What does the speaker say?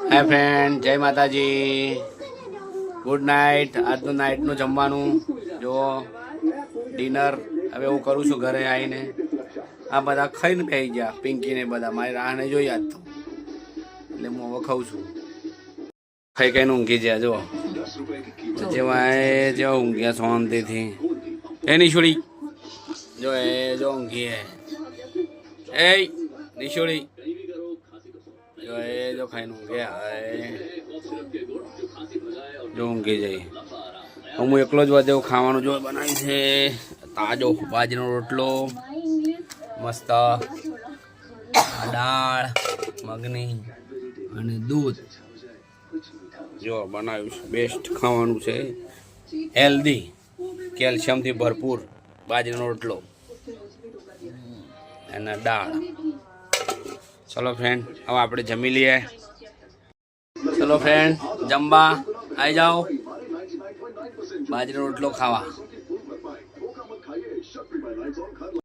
હાય friend, જય માતાજી, good night. આજનું નાઇટનું જમવાનું જો ડિનર હવે હું કરું છું ઘરે આવીને. આ બધા ખાઈને બેસી ગયા, પિંકીને બધા મારી રાહને જોઈ આજ તો, એટલે હું હવે ખાઉં છું. ખાઈ ખાઈને ઊંઘી ગયા જો જેવા ઊંઘ્યા શાંતિથી. એ નિશોડી જો ઊંઘી એ નિશોડી જો જો ખાઈને ઊંઘ્યા જો ઊંઘી જઈ. હું એકલો જ વધે ખાવાનું જો બનાવ્યું છે તાજો બાજરીનો રોટલો મસ્ત, દાળ મગની અને દૂધ જો બનાવ્યું છે. બેસ્ટ ખાવાનું છે, હેલ્ધી, કેલ્શિયમથી ભરપૂર બાજરીનો રોટલો અને દાળ. ચલો ફ્રેન્ડ, હવે આપણે જમી લઈએ. ચલો ફ્રેન્ડ, જમવા આવી જાઓ, બાજરીનો રોટલો ખાવા.